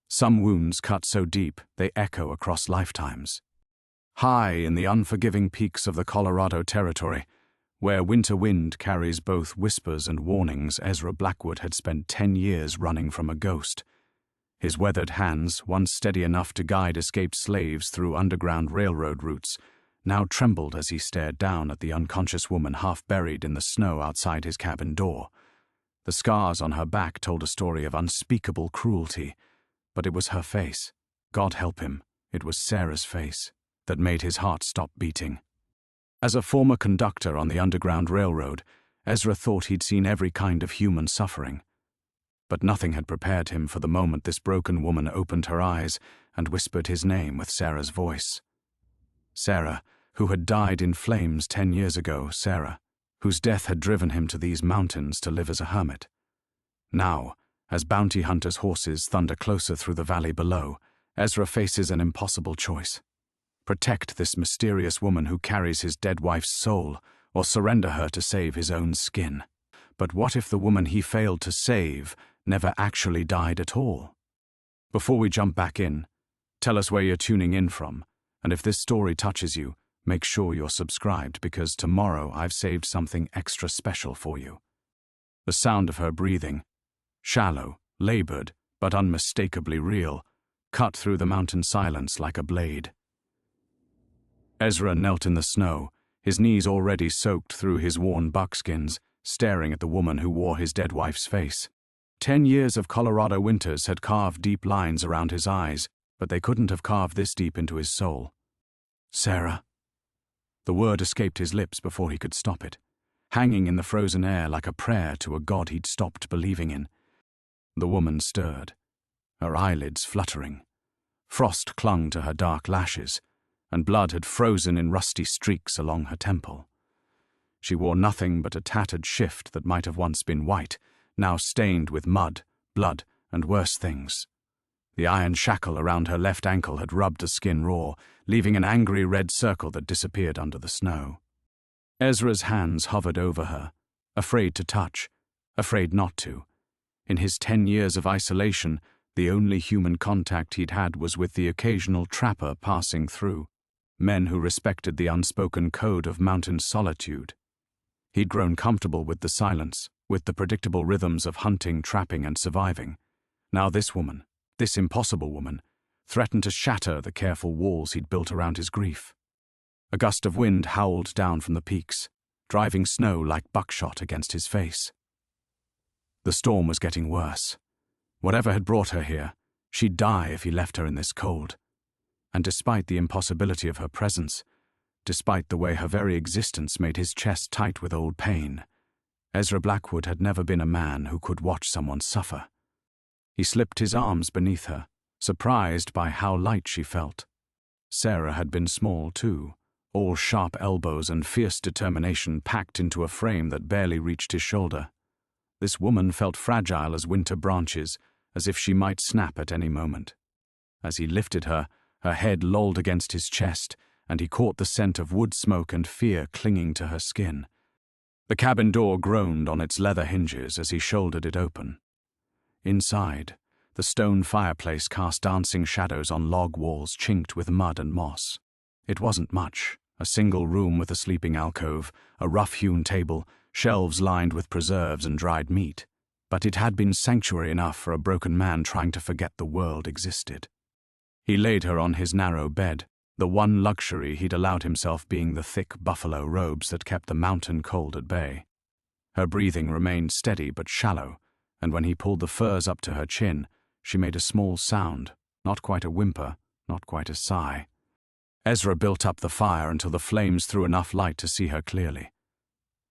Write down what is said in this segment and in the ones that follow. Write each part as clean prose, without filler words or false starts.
Some wounds cut so deep they echo across lifetimes. High in the unforgiving peaks of the Colorado Territory, where winter wind carries both whispers and warnings, Ezra Blackwood had spent 10 years running from a ghost. His weathered hands, once steady enough to guide escaped slaves through underground railroad routes, now trembled as he stared down at the unconscious woman half buried in the snow outside his cabin door. The scars on her back told a story of unspeakable cruelty, but it was her face, God help him, it was Sarah's face, that made his heart stop beating. As a former conductor on the Underground Railroad, Ezra thought he'd seen every kind of human suffering. But nothing had prepared him for the moment this broken woman opened her eyes and whispered his name with Sarah's voice. Sarah, who had died in flames 10 years ago, Sarah, whose death had driven him to these mountains to live as a hermit. Now, as bounty hunters' horses thunder closer through the valley below, Ezra faces an impossible choice. Protect this mysterious woman who carries his dead wife's soul, or surrender her to save his own skin. But what if the woman he failed to save never actually died at all? Before we jump back in, tell us where you're tuning in from, and if this story touches you, make sure you're subscribed because tomorrow I've saved something extra special for you. The sound of her breathing, shallow, labored, but unmistakably real, cut through the mountain silence like a blade. Ezra knelt in the snow, his knees already soaked through his worn buckskins, staring at the woman who wore his dead wife's face. 10 years of Colorado winters had carved deep lines around his eyes, but they couldn't have carved this deep into his soul. Sarah. The word escaped his lips before he could stop it, hanging in the frozen air like a prayer to a god he'd stopped believing in. The woman stirred, her eyelids fluttering. Frost clung to her dark lashes, and blood had frozen in rusty streaks along her temple. She wore nothing but a tattered shift that might have once been white, now stained with mud, blood, and worse things. The iron shackle around her left ankle had rubbed the skin raw, leaving an angry red circle that disappeared under the snow. Ezra's hands hovered over her, afraid to touch, afraid not to. In his 10 years of isolation, the only human contact he'd had was with the occasional trapper passing through, men who respected the unspoken code of mountain solitude. He'd grown comfortable with the silence, with the predictable rhythms of hunting, trapping, and surviving. Now this woman, this impossible woman, threatened to shatter the careful walls he'd built around his grief. A gust of wind howled down from the peaks, driving snow like buckshot against his face. The storm was getting worse. Whatever had brought her here, she'd die if he left her in this cold. And despite the impossibility of her presence, despite the way her very existence made his chest tight with old pain, Ezra Blackwood had never been a man who could watch someone suffer. He slipped his arms beneath her, surprised by how light she felt. Sarah had been small too, all sharp elbows and fierce determination packed into a frame that barely reached his shoulder. This woman felt fragile as winter branches, as if she might snap at any moment. As he lifted her, her head lolled against his chest, and he caught the scent of wood smoke and fear clinging to her skin. The cabin door groaned on its leather hinges as he shouldered it open. Inside, the stone fireplace cast dancing shadows on log walls chinked with mud and moss. It wasn't much, a single room with a sleeping alcove, a rough-hewn table, shelves lined with preserves and dried meat, but it had been sanctuary enough for a broken man trying to forget the world existed. He laid her on his narrow bed, the one luxury he'd allowed himself being the thick buffalo robes that kept the mountain cold at bay. Her breathing remained steady but shallow, and when he pulled the furs up to her chin, she made a small sound, not quite a whimper, not quite a sigh. Ezra built up the fire until the flames threw enough light to see her clearly.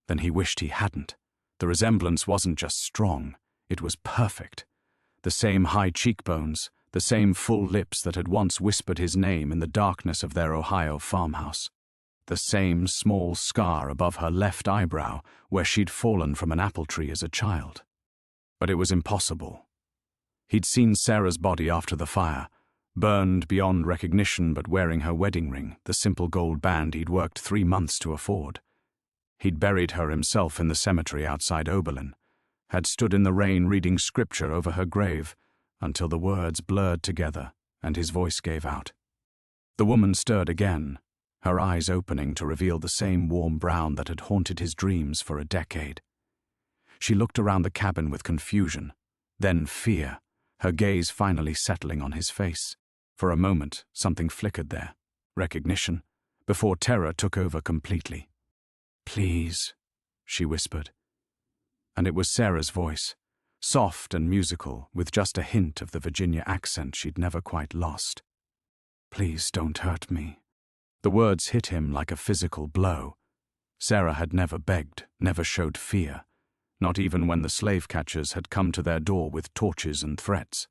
Then he wished he hadn't. The resemblance wasn't just strong, it was perfect. The same high cheekbones, the same full lips that had once whispered his name in the darkness of their Ohio farmhouse. The same small scar above her left eyebrow where she'd fallen from an apple tree as a child. But it was impossible. He'd seen Sarah's body after the fire, burned beyond recognition but wearing her wedding ring, the simple gold band he'd worked 3 months to afford. He'd buried her himself in the cemetery outside Oberlin, had stood in the rain reading scripture over her grave, until the words blurred together and his voice gave out. The woman stirred again, her eyes opening to reveal the same warm brown that had haunted his dreams for a decade. She looked around the cabin with confusion, then fear, her gaze finally settling on his face. For a moment, something flickered there, recognition, before terror took over completely. "Please," she whispered. And it was Sarah's voice, soft and musical, with just a hint of the Virginia accent she'd never quite lost. "Please don't hurt me." The words hit him like a physical blow. Sarah had never begged, never showed fear, not even when the slave catchers had come to their door with torches and threats.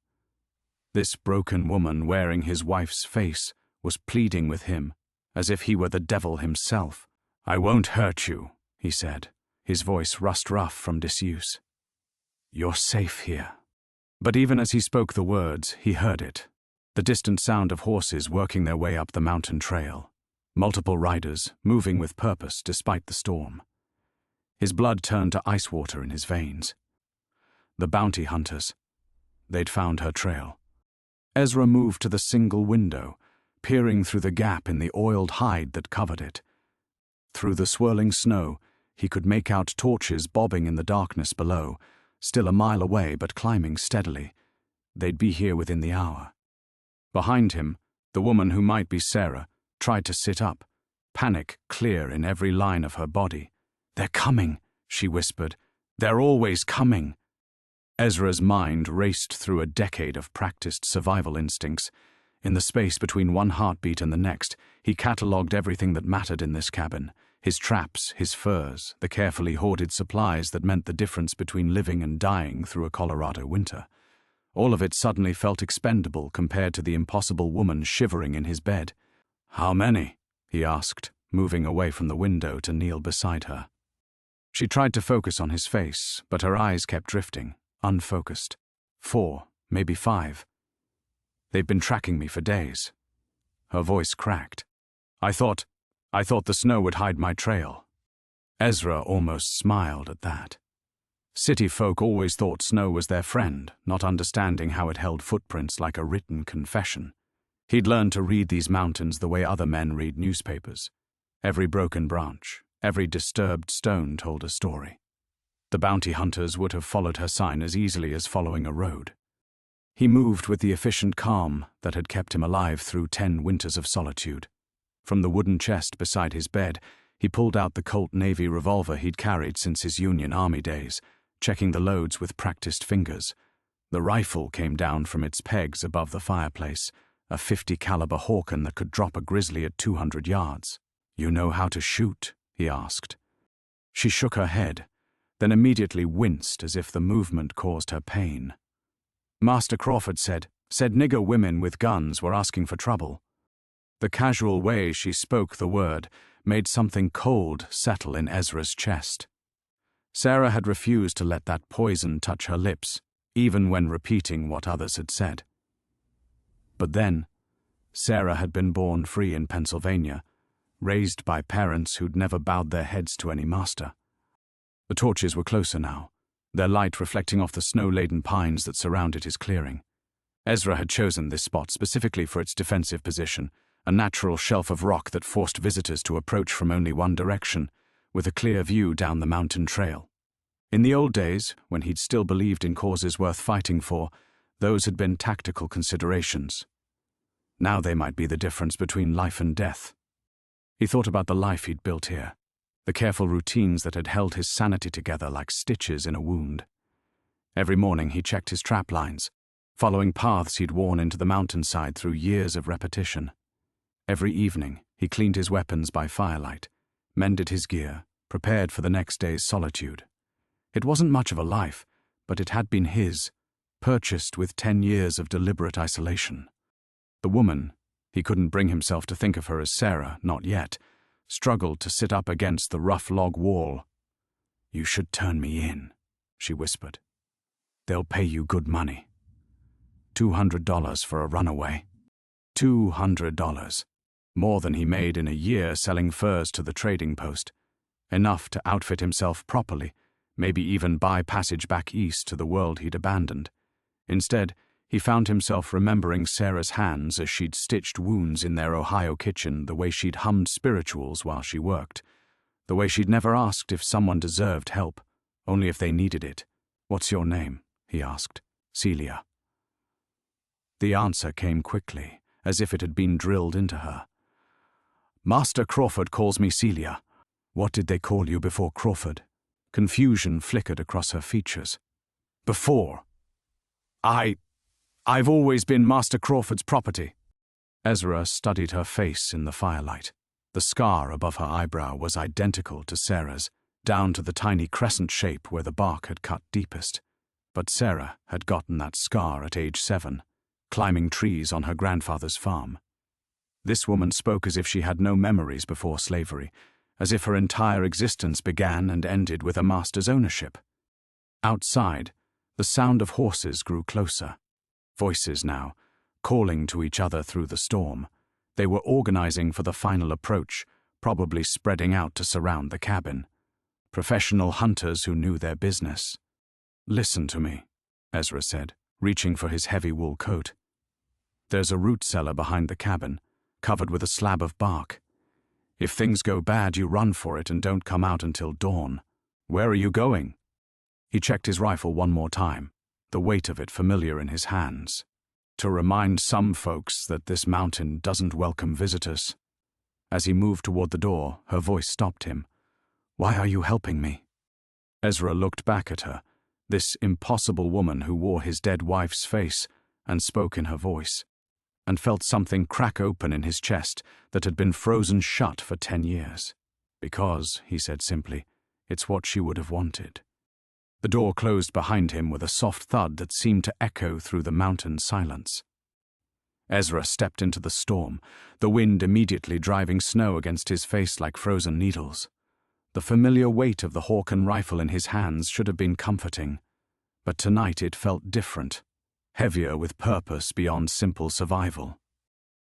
This broken woman wearing his wife's face was pleading with him, as if he were the devil himself. "I won't hurt you," he said, his voice rust-rough from disuse. "You're safe here." But even as he spoke the words, he heard it, the distant sound of horses working their way up the mountain trail, multiple riders moving with purpose despite the storm. His blood turned to ice water in his veins. The bounty hunters. They'd found her trail. Ezra moved to the single window, peering through the gap in the oiled hide that covered it. Through the swirling snow, he could make out torches bobbing in the darkness below, still a mile away but climbing steadily. They'd be here within the hour. Behind him, the woman who might be Sarah tried to sit up, panic clear in every line of her body. "They're coming," she whispered. "They're always coming." Ezra's mind raced through a decade of practiced survival instincts. In the space between one heartbeat and the next, he catalogued everything that mattered in this cabin. His traps, his furs, the carefully hoarded supplies that meant the difference between living and dying through a Colorado winter. All of it suddenly felt expendable compared to the impossible woman shivering in his bed. "How many?" he asked, moving away from the window to kneel beside her. She tried to focus on his face, but her eyes kept drifting, unfocused. 4, maybe 5. "They've been tracking me for days." Her voice cracked. I thought the snow would hide my trail." Ezra almost smiled at that. City folk always thought snow was their friend, not understanding how it held footprints like a written confession. He'd learned to read these mountains the way other men read newspapers. Every broken branch, every disturbed stone told a story. The bounty hunters would have followed her sign as easily as following a road. He moved with the efficient calm that had kept him alive through 10 winters of solitude. From the wooden chest beside his bed, he pulled out the Colt Navy revolver he'd carried since his Union Army days, checking the loads with practiced fingers. The rifle came down from its pegs above the fireplace, a .50 caliber Hawken that could drop a grizzly at 200 yards. "You know how to shoot?" he asked. She shook her head, then immediately winced as if the movement caused her pain. "Master Crawford said nigger women with guns were asking for trouble." The casual way she spoke the word made something cold settle in Ezra's chest. Sarah had refused to let that poison touch her lips, even when repeating what others had said. But then, Sarah had been born free in Pennsylvania, raised by parents who'd never bowed their heads to any master. The torches were closer now, their light reflecting off the snow-laden pines that surrounded his clearing. Ezra had chosen this spot specifically for its defensive position, a natural shelf of rock that forced visitors to approach from only one direction, with a clear view down the mountain trail. In the old days, when he'd still believed in causes worth fighting for, those had been tactical considerations. Now they might be the difference between life and death. He thought about the life he'd built here, the careful routines that had held his sanity together like stitches in a wound. Every morning he checked his trap lines, following paths he'd worn into the mountainside through years of repetition. Every evening he cleaned his weapons by firelight, mended his gear, prepared for the next day's solitude. It wasn't much of a life, but it had been his, purchased with 10 years of deliberate isolation. The woman, he couldn't bring himself to think of her as Sarah, not yet, struggled to sit up against the rough log wall. "You should turn me in," she whispered. "They'll pay you good money. $200 for a runaway." $200. More than he made in a year selling furs to the trading post. Enough to outfit himself properly, maybe even buy passage back east to the world he'd abandoned. Instead, He found himself remembering Sarah's hands as she'd stitched wounds in their Ohio kitchen, the way she'd hummed spirituals while she worked, the way she'd never asked if someone deserved help, only if they needed it. "What's your name?" he asked. "Celia." The answer came quickly, as if it had been drilled into her. "Master Crawford calls me Celia." "What did they call you before Crawford?" Confusion flickered across her features. "Before? I've always been Master Crawford's property." Ezra studied her face in the firelight. The scar above her eyebrow was identical to Sarah's, down to the tiny crescent shape where the bark had cut deepest. But Sarah had gotten that scar at age 7, climbing trees on her grandfather's farm. This woman spoke as if she had no memories before slavery, as if her entire existence began and ended with a master's ownership. Outside, the sound of horses grew closer. Voices now, calling to each other through the storm. They were organizing for the final approach, probably spreading out to surround the cabin. Professional hunters who knew their business. "Listen to me," Ezra said, reaching for his heavy wool coat. "There's a root cellar behind the cabin, covered with a slab of bark. If things go bad, you run for it and don't come out until dawn. Where are you going?" He checked his rifle one more time, the weight of it familiar in his hands. "To remind some folks that this mountain doesn't welcome visitors." As he moved toward the door, her voice stopped him. "Why are you helping me?" Ezra looked back at her, this impossible woman who wore his dead wife's face and spoke in her voice, and felt something crack open in his chest that had been frozen shut for 10 years. "Because," he said simply, "it's what she would have wanted." The door closed behind him with a soft thud that seemed to echo through the mountain silence. Ezra stepped into the storm, the wind immediately driving snow against his face like frozen needles. The familiar weight of the Hawken rifle in his hands should have been comforting, but tonight it felt different, heavier with purpose beyond simple survival.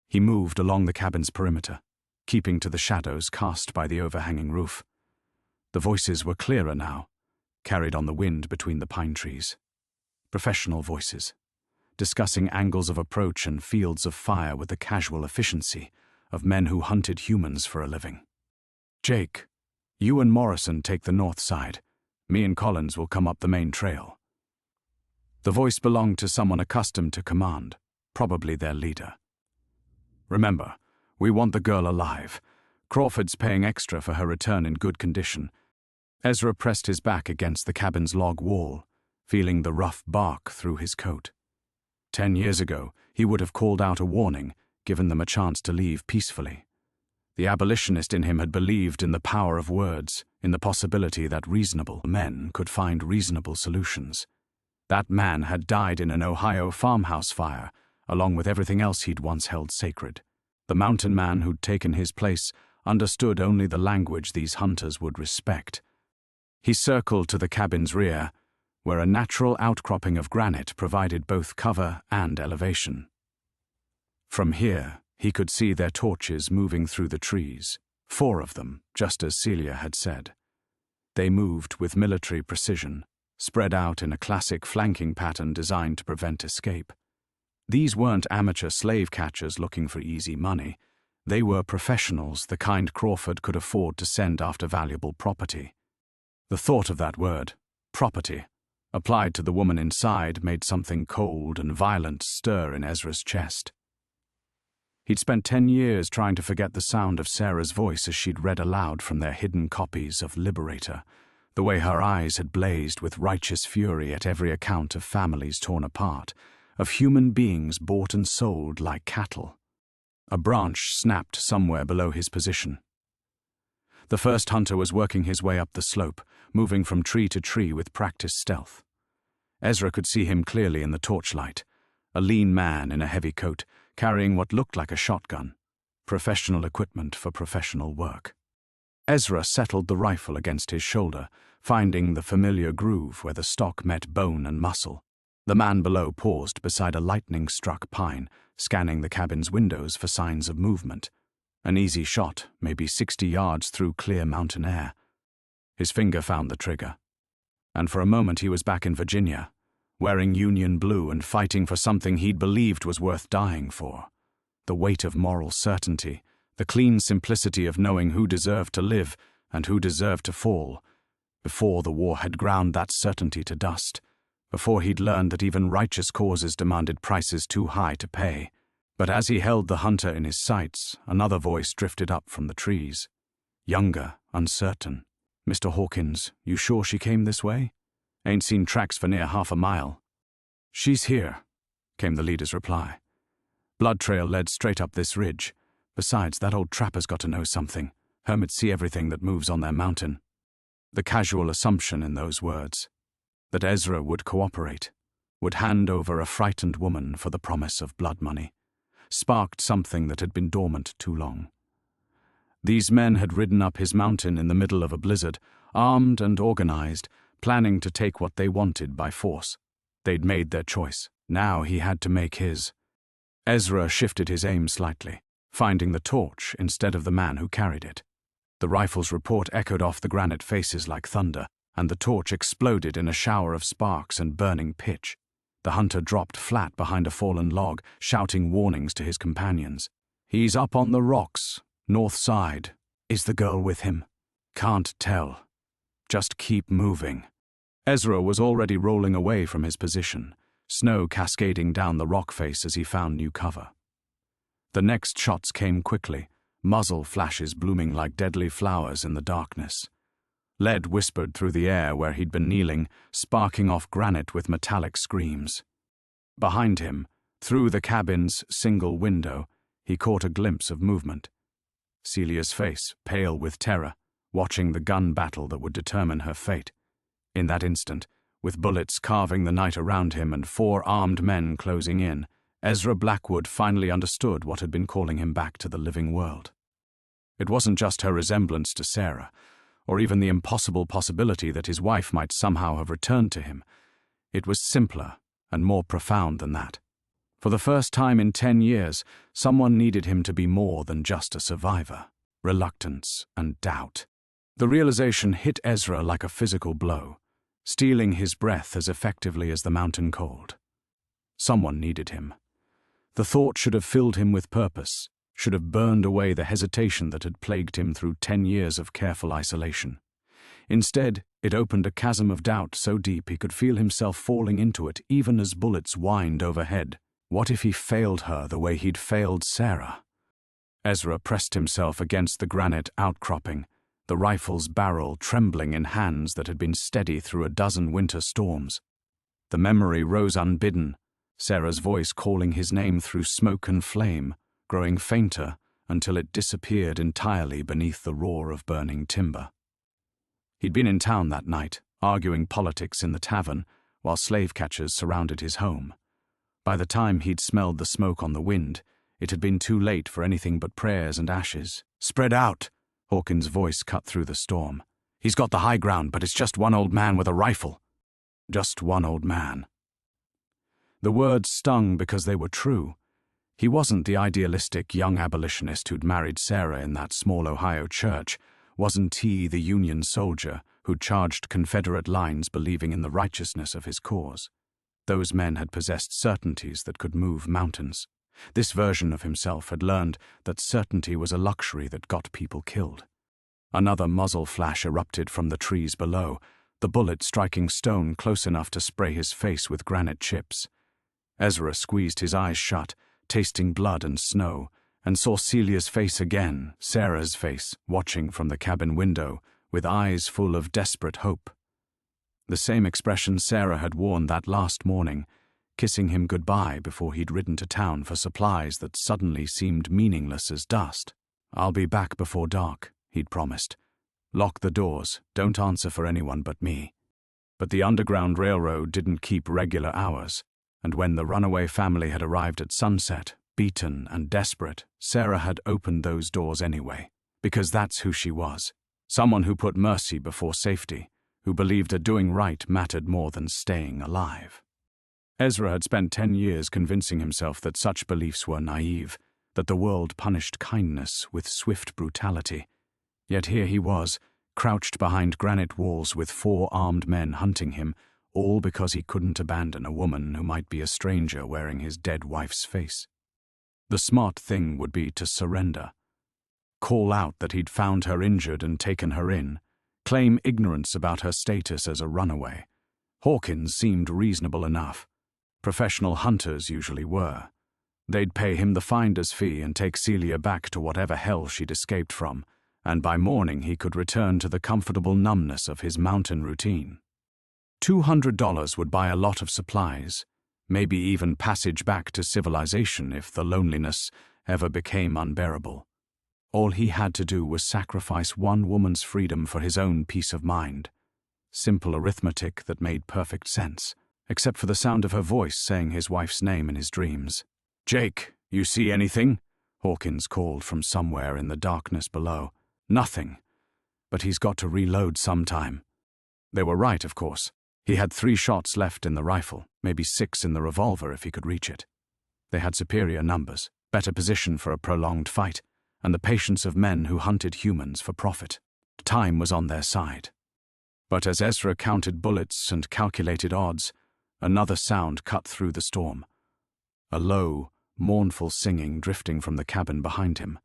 He moved along the cabin's perimeter, keeping to the shadows cast by the overhanging roof. The voices were clearer now, carried on the wind between the pine trees. Professional voices, discussing angles of approach and fields of fire with the casual efficiency of men who hunted humans for a living. "Jake, you and Morrison take the north side. Me and Collins will come up the main trail." The voice belonged to someone accustomed to command, probably their leader. "Remember, we want the girl alive. Crawford's paying extra for her return in good condition." Ezra pressed his back against the cabin's log wall, feeling the rough bark through his coat. 10 years ago, he would have called out a warning, given them a chance to leave peacefully. The abolitionist in him had believed in the power of words, in the possibility that reasonable men could find reasonable solutions. That man had died in an Ohio farmhouse fire, along with everything else he'd once held sacred. The mountain man who'd taken his place understood only the language these hunters would respect. He circled to the cabin's rear, where a natural outcropping of granite provided both cover and elevation. From here, he could see their torches moving through the trees, 4 of them, just as Celia had said. They moved with military precision, spread out in a classic flanking pattern designed to prevent escape. These weren't amateur slave catchers looking for easy money. They were professionals, the kind Crawford could afford to send after valuable property. The thought of that word, property, applied to the woman inside made something cold and violent stir in Ezra's chest. He'd spent 10 years trying to forget the sound of Sarah's voice as she'd read aloud from their hidden copies of Liberator, the way her eyes had blazed with righteous fury at every account of families torn apart, of human beings bought and sold like cattle. A branch snapped somewhere below his position. The first hunter was working his way up the slope, moving from tree to tree with practiced stealth. Ezra could see him clearly in the torchlight, a lean man in a heavy coat, carrying what looked like a shotgun, professional equipment for professional work. Ezra settled the rifle against his shoulder, finding the familiar groove where the stock met bone and muscle. The man below paused beside a lightning-struck pine, scanning the cabin's windows for signs of movement. An easy shot, maybe 60 yards through clear mountain air. His finger found the trigger. And for a moment he was back in Virginia, wearing Union blue and fighting for something he'd believed was worth dying for. The weight of moral certainty, the clean simplicity of knowing who deserved to live and who deserved to fall, before the war had ground that certainty to dust, before he'd learned that even righteous causes demanded prices too high to pay. But as he held the hunter in his sights, another voice drifted up from the trees. Younger, uncertain. "Mr. Hawkins, you sure she came this way? Ain't seen tracks for near half a mile." "She's here," came the leader's reply. "Blood trail led straight up this ridge. Besides, that old trapper's got to know something. Hermits see everything that moves on their mountain." The casual assumption in those words, that Ezra would cooperate, would hand over a frightened woman for the promise of blood money, sparked something that had been dormant too long. These men had ridden up his mountain in the middle of a blizzard, armed and organized, planning to take what they wanted by force. They'd made their choice. Now he had to make his. Ezra shifted his aim slightly, finding the torch instead of the man who carried it. The rifle's report echoed off the granite faces like thunder, and the torch exploded in a shower of sparks and burning pitch. The hunter dropped flat behind a fallen log, shouting warnings to his companions. "He's up on the rocks, north side. Is the girl with him?" "Can't tell. Just keep moving." Ezra was already rolling away from his position, snow cascading down the rock face as he found new cover. The next shots came quickly, muzzle flashes blooming like deadly flowers in the darkness. Lead whispered through the air where he'd been kneeling, sparking off granite with metallic screams. Behind him, through the cabin's single window, he caught a glimpse of movement. Celia's face, pale with terror, watching the gun battle that would determine her fate. In that instant, with bullets carving the night around him and 4 armed men closing in, Ezra Blackwood finally understood what had been calling him back to the living world. It wasn't just her resemblance to Sarah, or even the impossible possibility that his wife might somehow have returned to him. It was simpler and more profound than that. For the first time in 10 years, someone needed him to be more than just a survivor. Reluctance and doubt. The realization hit Ezra like a physical blow, stealing his breath as effectively as the mountain cold. Someone needed him. The thought should have filled him with purpose, should have burned away the hesitation that had plagued him through 10 years of careful isolation. Instead, it opened a chasm of doubt so deep he could feel himself falling into it even as bullets whined overhead. What if he failed her the way he'd failed Sarah? Ezra pressed himself against the granite outcropping, the rifle's barrel trembling in hands that had been steady through a dozen winter storms. The memory rose unbidden, Sarah's voice calling his name through smoke and flame, growing fainter until it disappeared entirely beneath the roar of burning timber. He'd been in town that night, arguing politics in the tavern, while slave catchers surrounded his home. By the time he'd smelled the smoke on the wind, it had been too late for anything but prayers and ashes. "Spread out," Hawkins' voice cut through the storm. "He's got the high ground, but it's just one old man with a rifle." Just one old man. The words stung because they were true. He wasn't the idealistic young abolitionist who'd married Sarah in that small Ohio church. Wasn't he the Union soldier who'd charged Confederate lines believing in the righteousness of his cause? Those men had possessed certainties that could move mountains. This version of himself had learned that certainty was a luxury that got people killed. Another muzzle flash erupted from the trees below, the bullet striking stone close enough to spray his face with granite chips. Ezra squeezed his eyes shut, tasting blood and snow, and saw Celia's face again, Sarah's face, watching from the cabin window, with eyes full of desperate hope. The same expression Sarah had worn that last morning, kissing him goodbye before he'd ridden to town for supplies that suddenly seemed meaningless as dust. "I'll be back before dark," he'd promised. "Lock the doors, don't answer for anyone but me." But the Underground Railroad didn't keep regular hours, and when the runaway family had arrived at sunset, beaten and desperate, Sarah had opened those doors anyway, because that's who she was. Someone who put mercy before safety, who believed that doing right mattered more than staying alive. Ezra had spent 10 years convincing himself that such beliefs were naive, that the world punished kindness with swift brutality. Yet here he was, crouched behind granite walls with 4 armed men hunting him, all because he couldn't abandon a woman who might be a stranger wearing his dead wife's face. The smart thing would be to surrender. Call out that he'd found her injured and taken her in. Claim ignorance about her status as a runaway. Hawkins seemed reasonable enough. Professional hunters usually were. They'd pay him the finder's fee and take Celia back to whatever hell she'd escaped from, and by morning he could return to the comfortable numbness of his mountain routine. $200 would buy a lot of supplies, maybe even passage back to civilization if the loneliness ever became unbearable. All he had to do was sacrifice one woman's freedom for his own peace of mind. Simple arithmetic that made perfect sense, except for the sound of her voice saying his wife's name in his dreams. "Jake, you see anything?" Hawkins called from somewhere in the darkness below. "Nothing. But he's got to reload sometime." They were right, of course. He had 3 shots left in the rifle, maybe 6 in the revolver if he could reach it. They had superior numbers, better position for a prolonged fight, and the patience of men who hunted humans for profit. Time was on their side. But as Ezra counted bullets and calculated odds, another sound cut through the storm. A low, mournful singing drifting from the cabin behind him.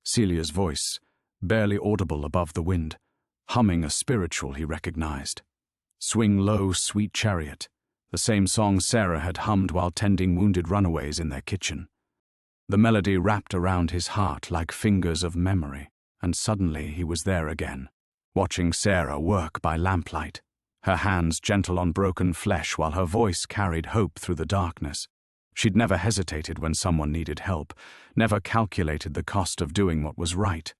Celia's voice, barely audible above the wind, humming a spiritual he recognized. "Swing Low, Sweet Chariot," the same song Sarah had hummed while tending wounded runaways in their kitchen. The melody wrapped around his heart like fingers of memory, and suddenly he was there again, watching Sarah work by lamplight, her hands gentle on broken flesh while her voice carried hope through the darkness. She'd never hesitated when someone needed help, never calculated the cost of doing what was right.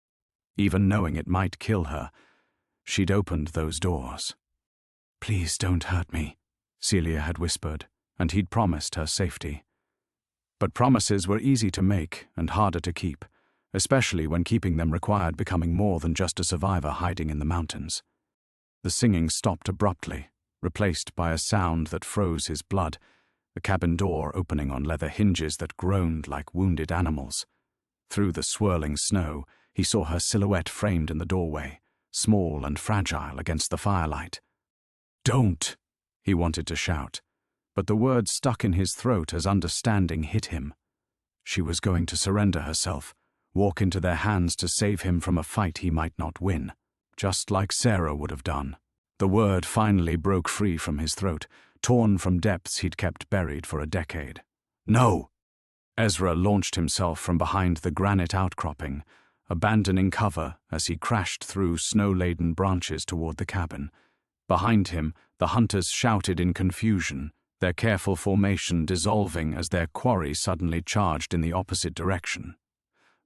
Even knowing it might kill her, she'd opened those doors. "Please don't hurt me," Celia had whispered, and he'd promised her safety. But promises were easy to make and harder to keep, especially when keeping them required becoming more than just a survivor hiding in the mountains. The singing stopped abruptly, replaced by a sound that froze his blood, the cabin door opening on leather hinges that groaned like wounded animals. Through the swirling snow, he saw her silhouette framed in the doorway, small and fragile against the firelight. "Don't!" he wanted to shout, but the words stuck in his throat as understanding hit him. She was going to surrender herself, walk into their hands to save him from a fight he might not win, just like Sarah would have done. The word finally broke free from his throat, torn from depths he'd kept buried for a decade. "No!" Ezra launched himself from behind the granite outcropping, abandoning cover as he crashed through snow-laden branches toward the cabin. Behind him, the hunters shouted in confusion, their careful formation dissolving as their quarry suddenly charged in the opposite direction.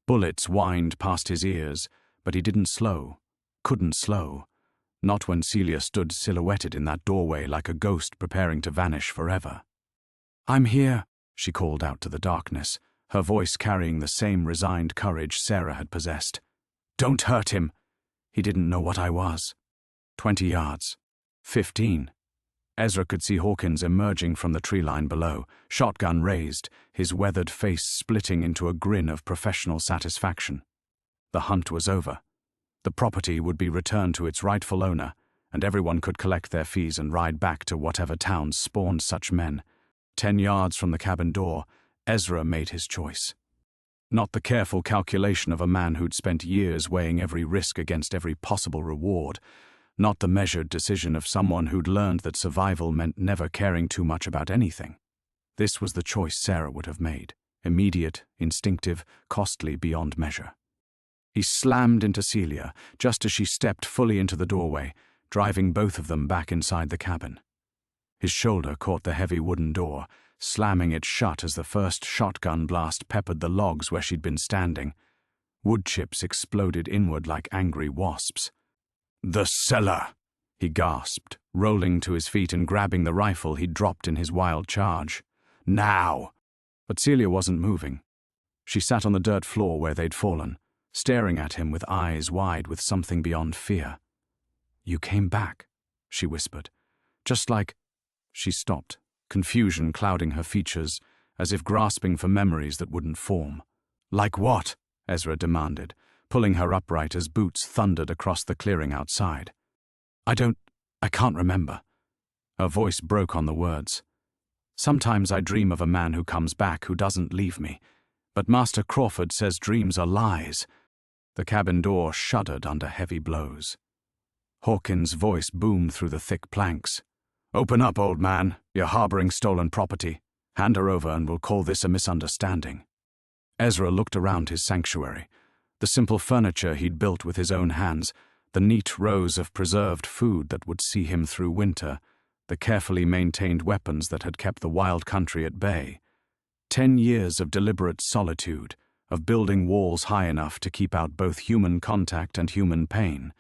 Bullets whined past his ears, but he didn't slow, couldn't slow. Not when Celia stood silhouetted in that doorway like a ghost preparing to vanish forever. "I'm here," she called out to the darkness, her voice carrying the same resigned courage Sarah had possessed. "Don't hurt him." He didn't know what I was. 20 yards. 15. Ezra could see Hawkins emerging from the tree line below, shotgun raised, his weathered face splitting into a grin of professional satisfaction. The hunt was over. The property would be returned to its rightful owner, and everyone could collect their fees and ride back to whatever towns spawned such men. 10 yards from the cabin door, Ezra made his choice. Not the careful calculation of a man who'd spent years weighing every risk against every possible reward, not the measured decision of someone who'd learned that survival meant never caring too much about anything. This was the choice Sarah would have made, immediate, instinctive, costly beyond measure. He slammed into Celia just as she stepped fully into the doorway, driving both of them back inside the cabin. His shoulder caught the heavy wooden door, slamming it shut as the first shotgun blast peppered the logs where she'd been standing. Wood chips exploded inward like angry wasps. "The cellar!" he gasped, rolling to his feet and grabbing the rifle he'd dropped in his wild charge. "Now!" But Celia wasn't moving. She sat on the dirt floor where they'd fallen, staring at him with eyes wide with something beyond fear. "You came back," she whispered. "Just like—" She stopped, confusion clouding her features, as if grasping for memories that wouldn't form. "Like what?" Ezra demanded, pulling her upright as boots thundered across the clearing outside. I can't remember." Her voice broke on the words. "Sometimes I dream of a man who comes back who doesn't leave me, but Master Crawford says dreams are lies." The cabin door shuddered under heavy blows. Hawkins' voice boomed through the thick planks. "Open up, old man. You're harboring stolen property. Hand her over and we'll call this a misunderstanding." Ezra looked around his sanctuary. The simple furniture he'd built with his own hands, the neat rows of preserved food that would see him through winter, the carefully maintained weapons that had kept the wild country at bay. 10 years of deliberate solitude, of building walls high enough to keep out both human contact and human pain.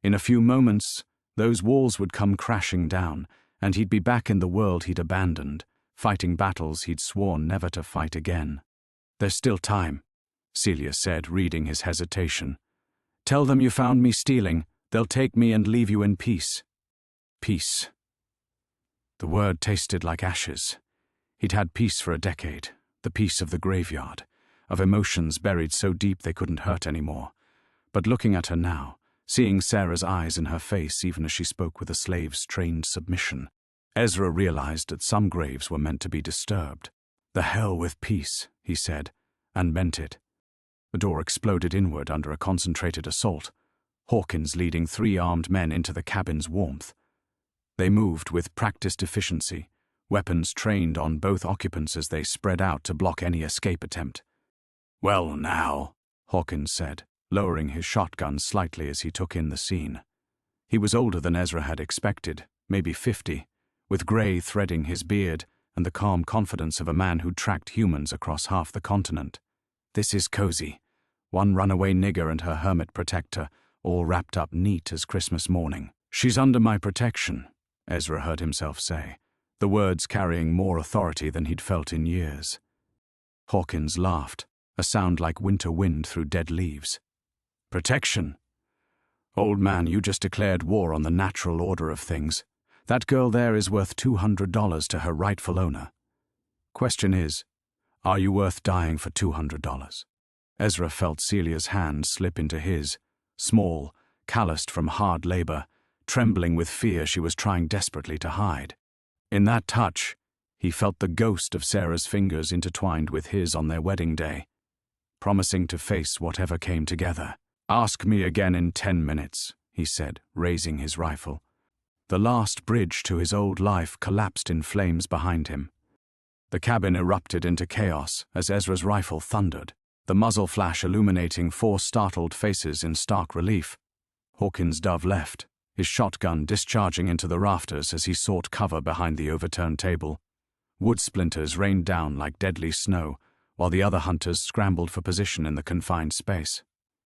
In a few moments, those walls would come crashing down, and he'd be back in the world he'd abandoned, fighting battles he'd sworn never to fight again. "There's still time," Celia said, reading his hesitation. "Tell them you found me stealing. They'll take me and leave you in peace." Peace. The word tasted like ashes. He'd had peace for a decade, the peace of the graveyard, of emotions buried so deep they couldn't hurt anymore. But looking at her now, seeing Sarah's eyes in her face even as she spoke with a slave's trained submission, Ezra realized that some graves were meant to be disturbed. "The hell with peace," he said, and meant it. The door exploded inward under a concentrated assault, Hawkins leading 3 armed men into the cabin's warmth. They moved with practiced efficiency, weapons trained on both occupants as they spread out to block any escape attempt. "Well now," Hawkins said, lowering his shotgun slightly as he took in the scene. He was older than Ezra had expected, maybe 50, with grey threading his beard and the calm confidence of a man who'd tracked humans across half the continent. "This is cozy. One runaway nigger and her hermit protector, all wrapped up neat as Christmas morning. She's under my protection," Ezra heard himself say, the words carrying more authority than he'd felt in years. Hawkins laughed, a sound like winter wind through dead leaves. "Protection? Old man, you just declared war on the natural order of things. That girl there is worth $200 to her rightful owner. Question is, are you worth dying for $200? Ezra felt Celia's hand slip into his, small, calloused from hard labor, trembling with fear she was trying desperately to hide. In that touch, he felt the ghost of Sarah's fingers intertwined with his on their wedding day, promising to face whatever came together. "Ask me again in 10 minutes, he said, raising his rifle. The last bridge to his old life collapsed in flames behind him. The cabin erupted into chaos as Ezra's rifle thundered, the muzzle flash illuminating 4 startled faces in stark relief. Hawkins' dove left, his shotgun discharging into the rafters as he sought cover behind the overturned table. Wood splinters rained down like deadly snow, while the other hunters scrambled for position in the confined space.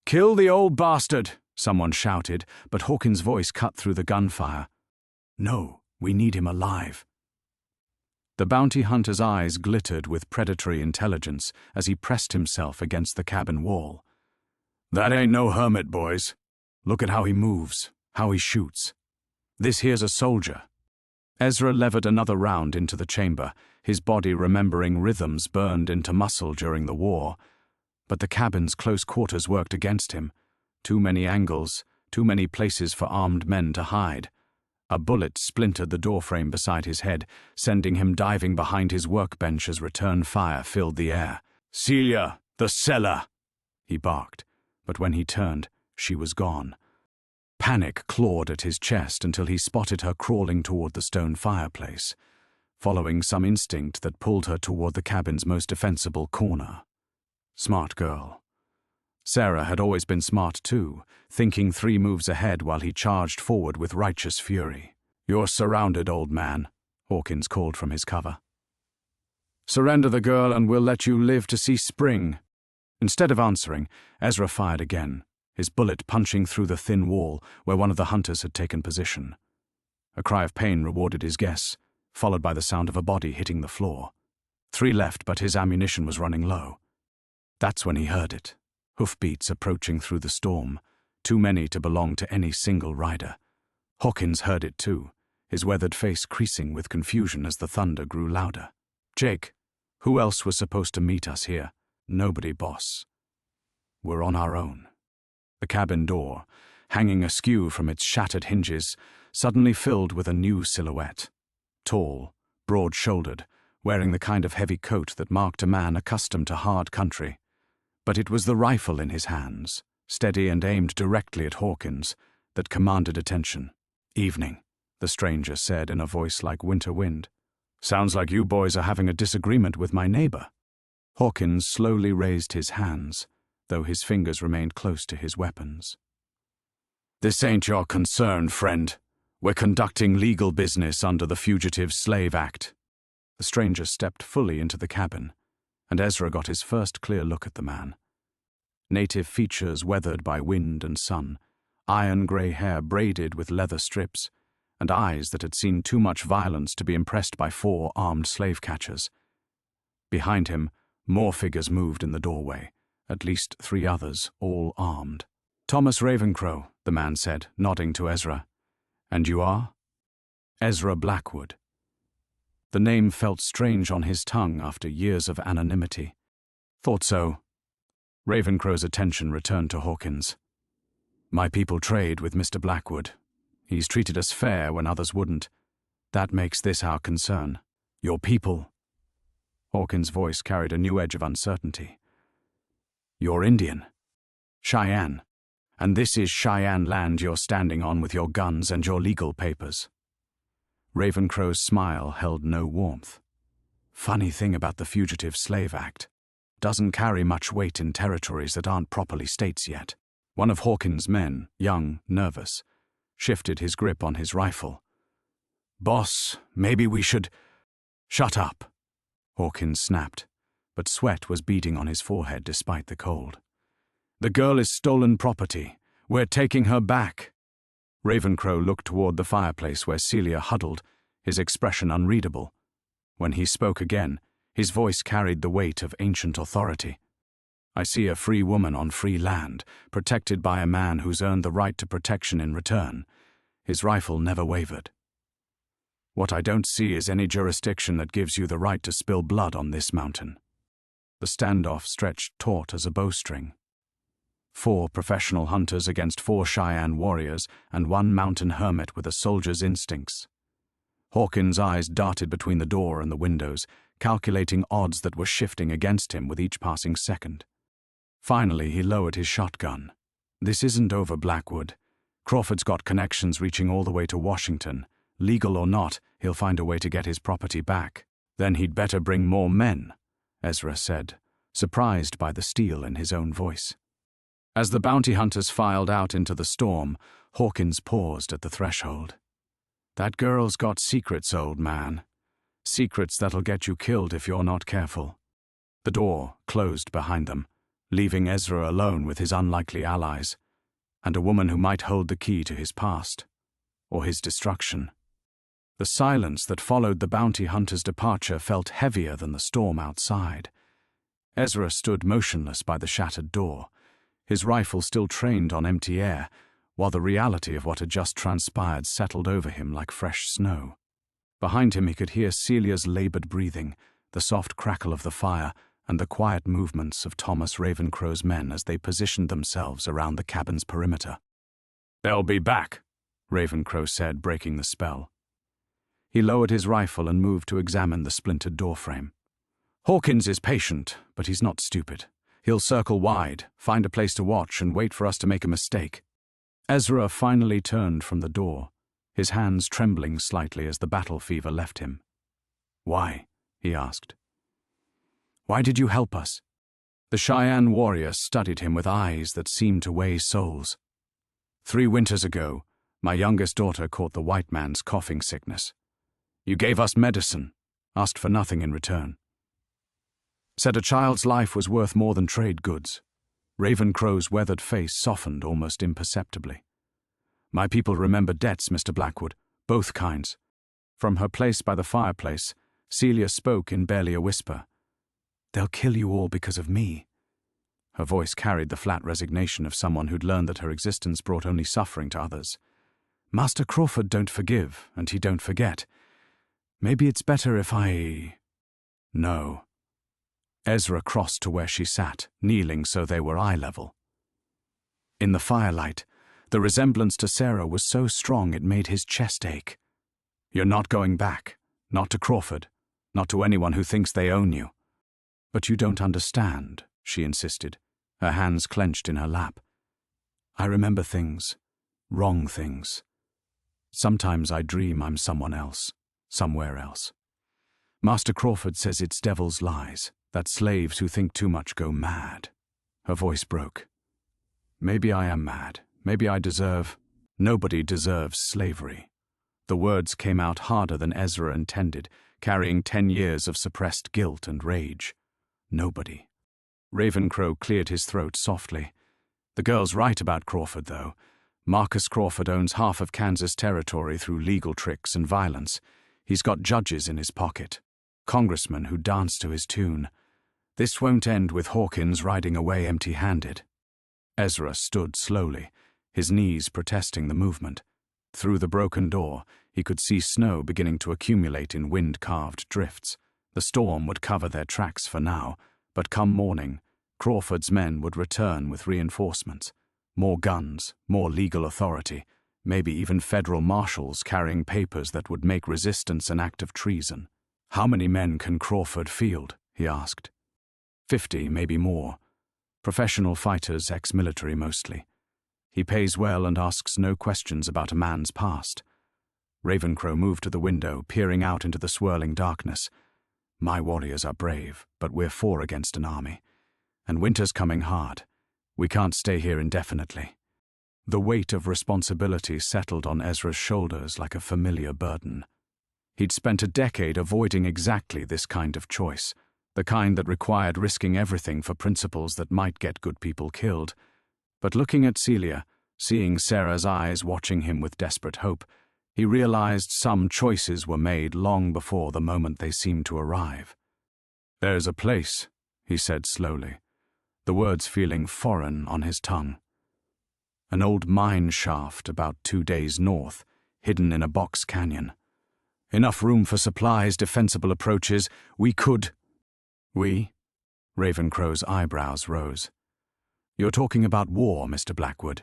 "Kill the old bastard!" someone shouted, but Hawkins' voice cut through the gunfire. "No, we need him alive." The bounty hunter's eyes glittered with predatory intelligence as he pressed himself against the cabin wall. "That ain't no hermit, boys. Look at how he moves, how he shoots. This here's a soldier." Ezra levered another round into the chamber, his body remembering rhythms burned into muscle during the war. But the cabin's close quarters worked against him. Too many angles, too many places for armed men to hide. A bullet splintered the doorframe beside his head, sending him diving behind his workbench as return fire filled the air. "Celia, the cellar!" he barked, but when he turned, she was gone. Panic clawed at his chest until he spotted her crawling toward the stone fireplace, following some instinct that pulled her toward the cabin's most defensible corner. Smart girl. Sarah had always been smart too, thinking 3 moves ahead while he charged forward with righteous fury. "You're surrounded, old man," Hawkins called from his cover. "Surrender the girl and we'll let you live to see spring." Instead of answering, Ezra fired again, his bullet punching through the thin wall where one of the hunters had taken position. A cry of pain rewarded his guess, followed by the sound of a body hitting the floor. 3 left, but his ammunition was running low. That's when he heard it. Hoofbeats approaching through the storm, too many to belong to any single rider. Hawkins heard it too, his weathered face creasing with confusion as the thunder grew louder. "Jake, who else was supposed to meet us here? Nobody, boss. We're on our own." The cabin door, hanging askew from its shattered hinges, suddenly filled with a new silhouette. tall, broad-shouldered, wearing the kind of heavy coat that marked a man accustomed to hard country. But it was the rifle in his hands, steady and aimed directly at Hawkins, that commanded attention. "Evening," the stranger said in a voice like winter wind. "Sounds like you boys are having a disagreement with my neighbor." Hawkins slowly raised his hands, though his fingers remained close to his weapons. "This ain't your concern, friend. We're conducting legal business under the Fugitive Slave Act." The stranger stepped fully into the cabin, and Ezra got his first clear look at the man. Native features weathered by wind and sun, iron-grey hair braided with leather strips, and eyes that had seen too much violence to be impressed by 4 armed slave-catchers. Behind him, more figures moved in the doorway, at least 3 others, all armed. "Thomas Ravencrow," the man said, nodding to Ezra. "And you are?" "Ezra Blackwood." The name felt strange on his tongue after years of anonymity. "Thought so." Ravencrow's attention returned to Hawkins. "My people trade with Mr. Blackwood. He's treated us fair when others wouldn't. That makes this our concern." "Your people?" Hawkins' voice carried a new edge of uncertainty. "You're Indian. Cheyenne. And this is Cheyenne land you're standing on with your guns and your legal papers." Ravencrow's smile held no warmth. "Funny thing about the Fugitive Slave Act. Doesn't carry much weight in territories that aren't properly states yet." One of Hawkins' men, young, nervous, shifted his grip on his rifle. "Boss, maybe we should—" "Shut up," Hawkins snapped, but sweat was beading on his forehead despite the cold. "The girl is stolen property. We're taking her back." Ravencrow looked toward the fireplace where Celia huddled, his expression unreadable. When he spoke again, his voice carried the weight of ancient authority. "I see a free woman on free land, protected by a man who's earned the right to protection in return." His rifle never wavered. "What I don't see is any jurisdiction that gives you the right to spill blood on this mountain." The standoff stretched taut as a bowstring. 4 professional hunters against 4 Cheyenne warriors and 1 mountain hermit with a soldier's instincts. Hawkins' eyes darted between the door and the windows, calculating odds that were shifting against him with each passing second. Finally, he lowered his shotgun. "This isn't over, Blackwood. Crawford's got connections reaching all the way to Washington. Legal or not, he'll find a way to get his property back." "Then he'd better bring more men," Ezra said, surprised by the steel in his own voice. As the bounty hunters filed out into the storm, Hawkins paused at the threshold. "That girl's got secrets, old man. Secrets that'll get you killed if you're not careful." The door closed behind them, leaving Ezra alone with his unlikely allies, and a woman who might hold the key to his past, or his destruction. The silence that followed the bounty hunter's departure felt heavier than the storm outside. Ezra stood motionless by the shattered door, his rifle still trained on empty air, while the reality of what had just transpired settled over him like fresh snow. Behind him he could hear Celia's labored breathing, the soft crackle of the fire, and the quiet movements of Thomas Ravencrow's men as they positioned themselves around the cabin's perimeter. "They'll be back," Ravencrow said, breaking the spell. He lowered his rifle and moved to examine the splintered doorframe. "Hawkins is patient, but he's not stupid. He'll circle wide, find a place to watch, and wait for us to make a mistake." Ezra finally turned from the door, his hands trembling slightly as the battle fever left him. "Why?" he asked. "Why did you help us?" The Cheyenne warrior studied him with eyes that seemed to weigh souls. 3 winters ago, my youngest daughter caught the white man's coughing sickness. You gave us medicine, asked for nothing in return. Said a child's life was worth more than trade goods. Ravencrow's weathered face softened almost imperceptibly. "My people remember debts, Mr. Blackwood, both kinds." From her place by the fireplace, Celia spoke in barely a whisper. "They'll kill you all because of me." Her voice carried the flat resignation of someone who'd learned that her existence brought only suffering to others. "Master Crawford don't forgive, and he don't forget. Maybe it's better if I—" "No." Ezra crossed to where she sat, kneeling so they were eye level. In the firelight, the resemblance to Sarah was so strong it made his chest ache. "You're not going back," Not to Crawford. Not to anyone who thinks they own you. But you don't understand, she insisted, her hands clenched in her lap. I remember things. Wrong things. Sometimes I dream I'm someone else, somewhere else. Master Crawford says it's devil's lies, that slaves who think too much go mad. Her voice broke. Maybe I am mad. Maybe I deserve... Nobody deserves slavery. The words came out harder than Ezra intended, carrying 10 years of suppressed guilt and rage. Nobody. Ravencrow cleared his throat softly. The girl's right about Crawford, though. Marcus Crawford owns half of Kansas territory through legal tricks and violence. He's got judges in his pocket, congressmen who dance to his tune. This won't end with Hawkins riding away empty-handed. Ezra stood slowly, his knees protesting the movement. Through the broken door, he could see snow beginning to accumulate in wind-carved drifts. The storm would cover their tracks for now, but come morning, Crawford's men would return with reinforcements. More guns, more legal authority, maybe even federal marshals carrying papers that would make resistance an act of treason. How many men can Crawford field? He asked. 50, maybe more. Professional fighters, ex-military mostly. He pays well and asks no questions about a man's past. Ravencrow moved to the window, peering out into the swirling darkness. My warriors are brave, but we're 4 against an army. And winter's coming hard. We can't stay here indefinitely. The weight of responsibility settled on Ezra's shoulders like a familiar burden. He'd spent a decade avoiding exactly this kind of choice, the kind that required risking everything for principles that might get good people killed. But looking at Celia, seeing Sarah's eyes watching him with desperate hope, he realized some choices were made long before the moment they seemed to arrive. There's a place, he said slowly, the words feeling foreign on his tongue. An old mine shaft about 2 days north, hidden in a box canyon. Enough room for supplies, defensible approaches. We could... We? Ravencrow's eyebrows rose. You're talking about war, Mr. Blackwood.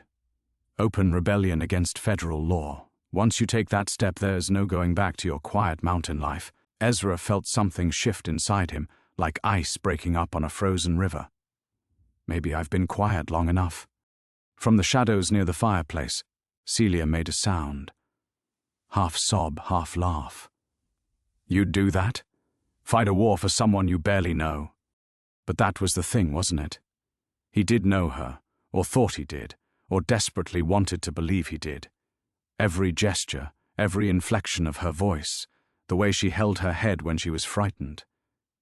Open rebellion against federal law. Once you take that step, there's no going back to your quiet mountain life. Ezra felt something shift inside him, like ice breaking up on a frozen river. Maybe I've been quiet long enough. From the shadows near the fireplace, Celia made a sound. Half sob, half laugh. You'd do that? Fight a war for someone you barely know. But that was the thing, wasn't it? He did know her, or thought he did, or desperately wanted to believe he did. Every gesture, every inflection of her voice, the way she held her head when she was frightened.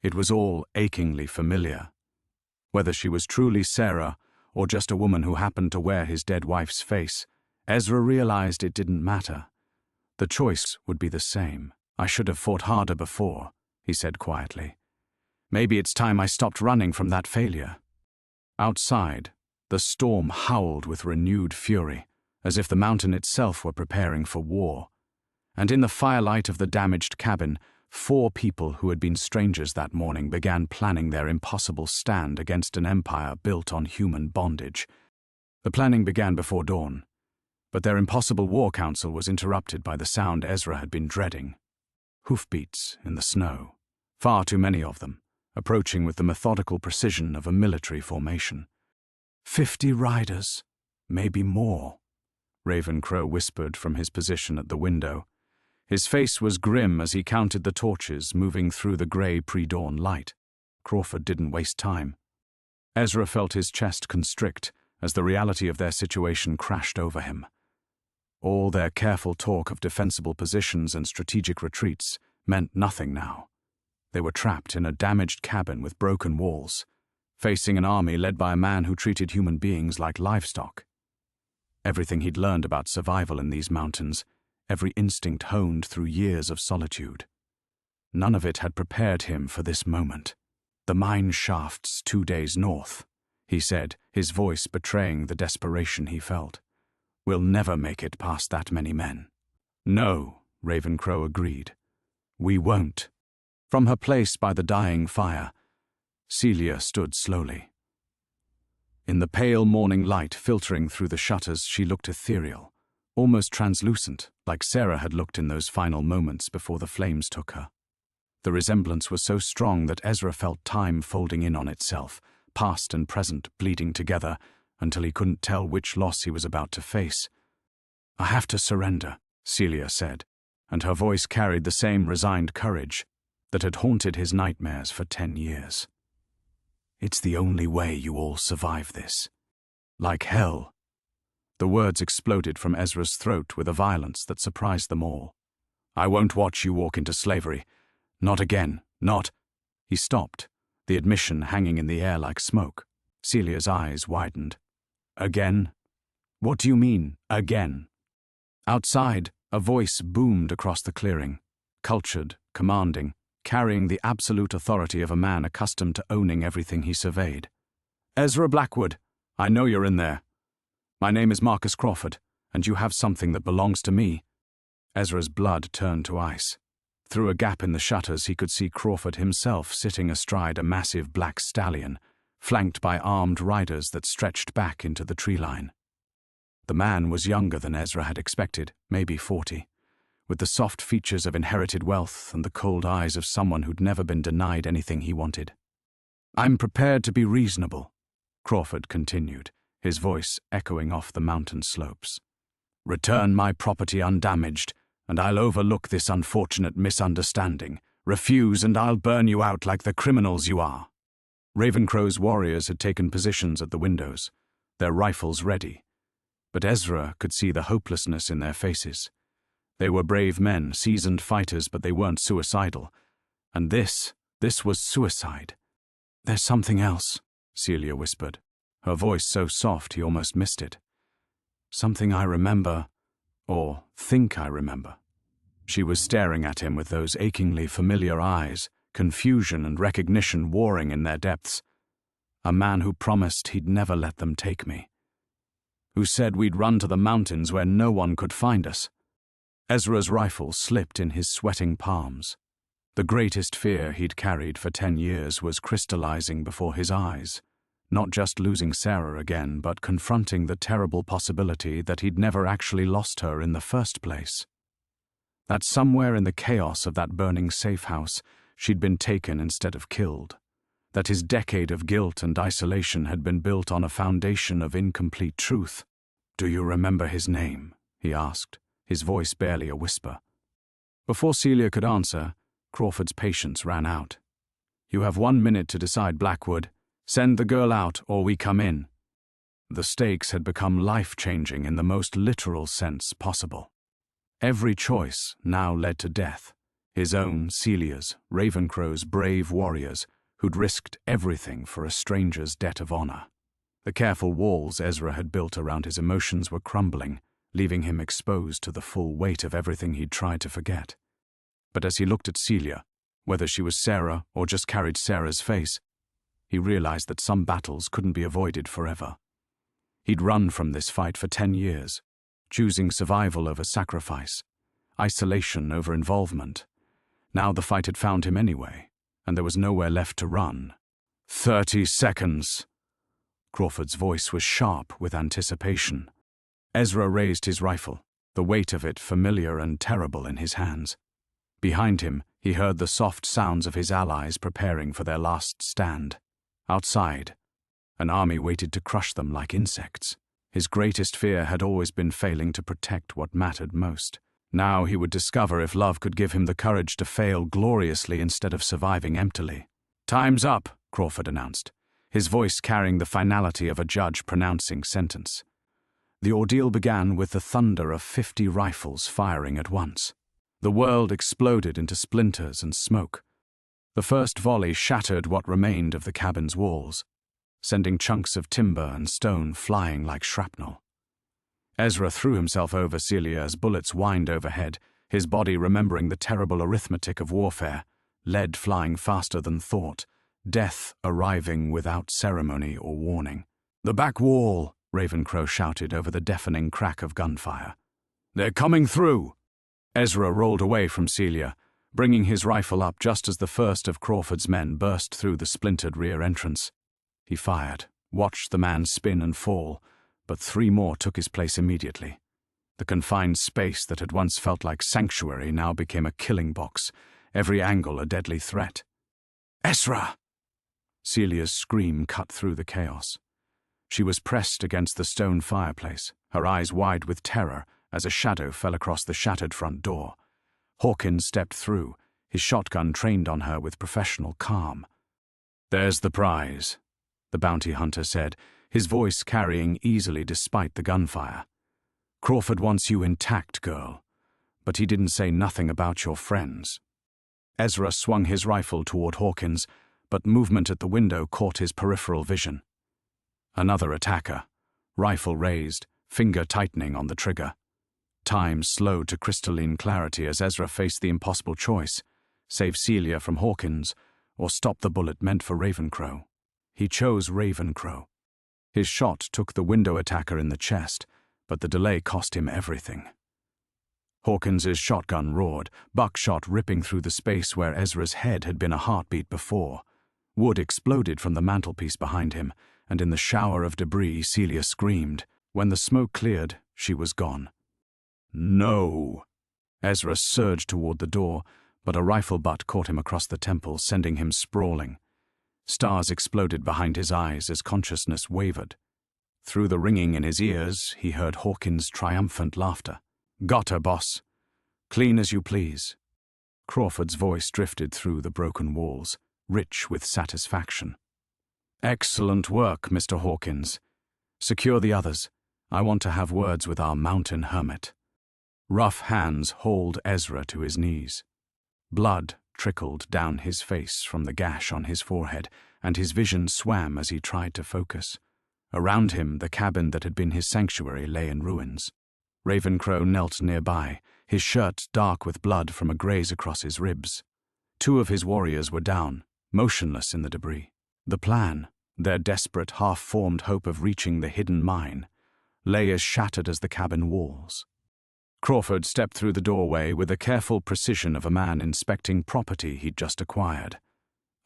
It was all achingly familiar. Whether she was truly Sarah, or just a woman who happened to wear his dead wife's face, Ezra realized it didn't matter. The choice would be the same. I should have fought harder before, he said quietly. Maybe it's time I stopped running from that failure. Outside, the storm howled with renewed fury, as if the mountain itself were preparing for war. And in the firelight of the damaged cabin, 4 people who had been strangers that morning began planning their impossible stand against an empire built on human bondage. The planning began before dawn, but their impossible war council was interrupted by the sound Ezra had been dreading. Hoofbeats in the snow, far too many of them, approaching with the methodical precision of a military formation. 50 riders, maybe more, Ravencrow whispered from his position at the window. His face was grim as he counted the torches moving through the grey pre-dawn light. Crawford didn't waste time. Ezra felt his chest constrict as the reality of their situation crashed over him. All their careful talk of defensible positions and strategic retreats meant nothing now. They were trapped in a damaged cabin with broken walls, facing an army led by a man who treated human beings like livestock. Everything he'd learned about survival in these mountains, every instinct honed through years of solitude. None of it had prepared him for this moment. The mine shafts 2 days north, he said, his voice betraying the desperation he felt. We'll never make it past that many men. No, Ravencrow agreed. We won't. From her place by the dying fire, Celia stood slowly. In the pale morning light filtering through the shutters, she looked ethereal, almost translucent, like Sarah had looked in those final moments before the flames took her. The resemblance was so strong that Ezra felt time folding in on itself, past and present bleeding together, until he couldn't tell which loss he was about to face. "I have to surrender," Celia said, and her voice carried the same resigned courage that had haunted his nightmares for 10 years. "It's the only way you all survive this. Like hell." The words exploded from Ezra's throat with a violence that surprised them all. "I won't watch you walk into slavery. Not again, not—" He stopped, the admission hanging in the air like smoke. Celia's eyes widened. "Again? What do you mean, again?" Outside, a voice boomed across the clearing, cultured, commanding, carrying the absolute authority of a man accustomed to owning everything he surveyed. "Ezra Blackwood, I know you're in there. My name is Marcus Crawford, and you have something that belongs to me." Ezra's blood turned to ice. Through a gap in the shutters he could see Crawford himself sitting astride a massive black stallion, flanked by armed riders that stretched back into the tree line. The man was younger than Ezra had expected, maybe 40, with the soft features of inherited wealth and the cold eyes of someone who'd never been denied anything he wanted. "I'm prepared to be reasonable," Crawford continued, his voice echoing off the mountain slopes. "Return my property undamaged, and I'll overlook this unfortunate misunderstanding. Refuse, and I'll burn you out like the criminals you are." Ravencrow's warriors had taken positions at the windows, their rifles ready. But Ezra could see the hopelessness in their faces. They were brave men, seasoned fighters, but they weren't suicidal. And this was suicide. "There's something else," Celia whispered, her voice so soft he almost missed it. "Something I remember, or think I remember." She was staring at him with those achingly familiar eyes, confusion and recognition warring in their depths. A man who promised he'd never let them take me. Who said we'd run to the mountains where no one could find us. Ezra's rifle slipped in his sweating palms. The greatest fear he'd carried for 10 years was crystallizing before his eyes. Not just losing Sarah again, but confronting the terrible possibility that he'd never actually lost her in the first place. That somewhere in the chaos of that burning safe house, she'd been taken instead of killed. That his decade of guilt and isolation had been built on a foundation of incomplete truth. "Do you remember his name?" he asked, his voice barely a whisper. Before Celia could answer, Crawford's patience ran out. "You have 1 minute to decide, Blackwood. Send the girl out, or we come in." The stakes had become life-changing in the most literal sense possible. Every choice now led to death. His own, Celia's, Ravencrow's brave warriors, who'd risked everything for a stranger's debt of honor. The careful walls Ezra had built around his emotions were crumbling, leaving him exposed to the full weight of everything he'd tried to forget. But as he looked at Celia, whether she was Sarah or just carried Sarah's face, he realized that some battles couldn't be avoided forever. He'd run from this fight for 10 years, choosing survival over sacrifice, isolation over involvement. Now the fight had found him anyway, and there was nowhere left to run. 30 seconds. Crawford's voice was sharp with anticipation. Ezra raised his rifle, the weight of it familiar and terrible in his hands. Behind him, he heard the soft sounds of his allies preparing for their last stand. Outside, an army waited to crush them like insects. His greatest fear had always been failing to protect what mattered most. Now he would discover if love could give him the courage to fail gloriously instead of surviving emptily. "Time's up," Crawford announced, his voice carrying the finality of a judge pronouncing sentence. The ordeal began with the thunder of 50 rifles firing at once. The world exploded into splinters and smoke. The first volley shattered what remained of the cabin's walls, sending chunks of timber and stone flying like shrapnel. Ezra threw himself over Celia as bullets whined overhead, his body remembering the terrible arithmetic of warfare, lead flying faster than thought, death arriving without ceremony or warning. "The back wall!" Ravencrow shouted over the deafening crack of gunfire. "They're coming through!" Ezra rolled away from Celia, bringing his rifle up just as the first of Crawford's men burst through the splintered rear entrance. He fired, watched the man spin and fall, but 3 more took his place immediately. The confined space that had once felt like sanctuary now became a killing box, every angle a deadly threat. "Ezra!" Celia's scream cut through the chaos. She was pressed against the stone fireplace, her eyes wide with terror as a shadow fell across the shattered front door. Hawkins stepped through, his shotgun trained on her with professional calm. "There's the prize," the bounty hunter said, his voice carrying easily despite the gunfire. "Crawford wants you intact, girl, but he didn't say nothing about your friends." Ezra swung his rifle toward Hawkins, but movement at the window caught his peripheral vision. Another attacker, rifle raised, finger tightening on the trigger. Time slowed to crystalline clarity as Ezra faced the impossible choice: save Celia from Hawkins, or stop the bullet meant for Ravencrow. He chose Ravencrow. His shot took the window attacker in the chest, but the delay cost him everything. Hawkins's shotgun roared, buckshot ripping through the space where Ezra's head had been a heartbeat before. Wood exploded from the mantelpiece behind him, and in the shower of debris Celia screamed. When the smoke cleared, she was gone. "No!" Ezra surged toward the door, but a rifle butt caught him across the temple, sending him sprawling. Stars exploded behind his eyes as consciousness wavered. Through the ringing in his ears, he heard Hawkins' triumphant laughter. "Got her, boss. Clean as you please." Crawford's voice drifted through the broken walls, rich with satisfaction. "Excellent work, Mr. Hawkins. Secure the others. I want to have words with our mountain hermit." Rough hands hauled Ezra to his knees. Blood trickled down his face from the gash on his forehead, and his vision swam as he tried to focus. Around him, the cabin that had been his sanctuary lay in ruins. Ravencrow knelt nearby, his shirt dark with blood from a graze across his ribs. Two of his warriors were down, motionless in the debris. The plan, their desperate, half-formed hope of reaching the hidden mine, lay as shattered as the cabin walls. Crawford stepped through the doorway with the careful precision of a man inspecting property he'd just acquired.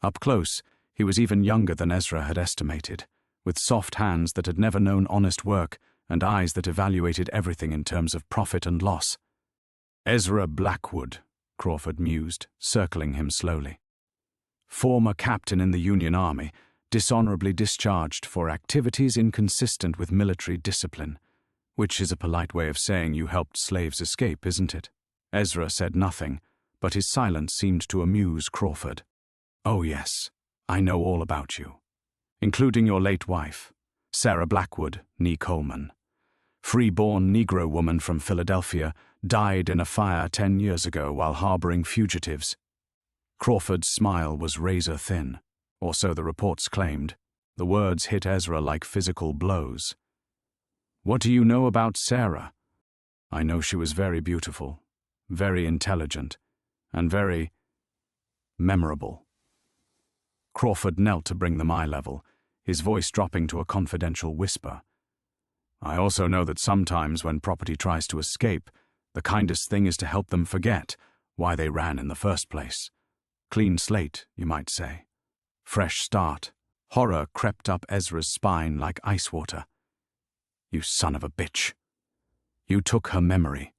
Up close, he was even younger than Ezra had estimated, with soft hands that had never known honest work and eyes that evaluated everything in terms of profit and loss. "Ezra Blackwood," Crawford mused, circling him slowly. "Former captain in the Union Army, dishonorably discharged for activities inconsistent with military discipline. Which is a polite way of saying you helped slaves escape, isn't it?" Ezra said nothing, but his silence seemed to amuse Crawford. "Oh yes, I know all about you. Including your late wife, Sarah Blackwood, née Coleman. Free-born Negro woman from Philadelphia, died in a fire 10 years ago while harboring fugitives." Crawford's smile was razor-thin, or so the reports claimed. The words hit Ezra like physical blows. "What do you know about Sarah?" "I know she was very beautiful, very intelligent, and very memorable." Crawford knelt to bring them eye level, his voice dropping to a confidential whisper. "I also know that sometimes when property tries to escape, the kindest thing is to help them forget why they ran in the first place. Clean slate, you might say. Fresh start." Horror crept up Ezra's spine like ice water. "You son of a bitch. You took her memory.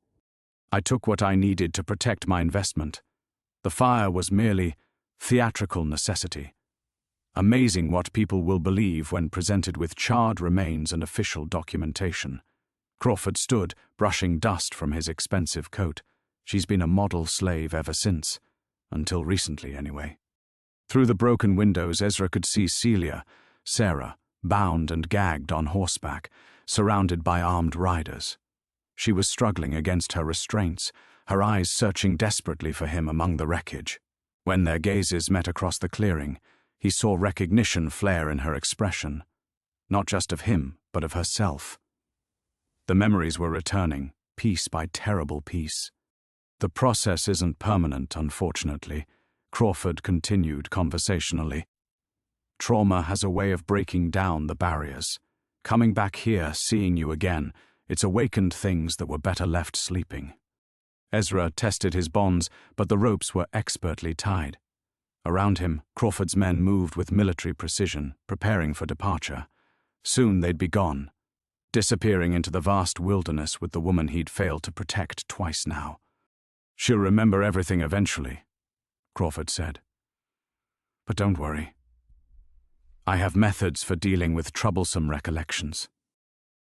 I took what I needed to protect my investment. The fire was merely theatrical necessity. Amazing what people will believe when presented with charred remains and official documentation." Crawford stood, brushing dust from his expensive coat. "She's been a model slave ever since. Until recently, anyway." Through the broken windows, Ezra could see Celia, Sarah, bound and gagged on horseback, surrounded by armed riders. She was struggling against her restraints, her eyes searching desperately for him among the wreckage. When their gazes met across the clearing, he saw recognition flare in her expression, not just of him, but of herself. The memories were returning, piece by terrible piece. "The process isn't permanent, unfortunately," Crawford continued conversationally. "Trauma has a way of breaking down the barriers. Coming back here, seeing you again, it's awakened things that were better left sleeping." Ezra tested his bonds, but the ropes were expertly tied. Around him, Crawford's men moved with military precision, preparing for departure. Soon they'd be gone, disappearing into the vast wilderness with the woman he'd failed to protect twice now. "She'll remember everything eventually," Crawford said. But don't worry. I have methods for dealing with troublesome recollections.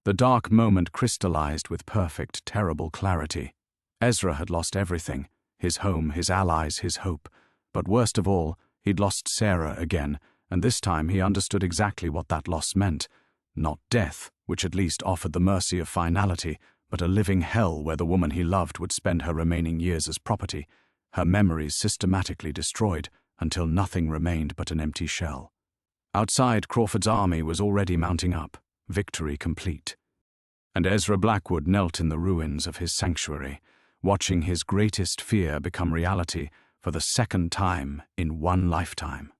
The dark moment crystallized with perfect, terrible clarity. Ezra had lost everything, his home, his allies, his hope. But worst of all, he'd lost Sarah again, and this time he understood exactly what that loss meant. Not death, which at least offered the mercy of finality, but a living hell where the woman he loved would spend her remaining years as property, her memories systematically destroyed until nothing remained but an empty shell. Outside, Crawford's army was already mounting up, victory complete. And Ezra Blackwood knelt in the ruins of his sanctuary, watching his greatest fear become reality for the second time in one lifetime.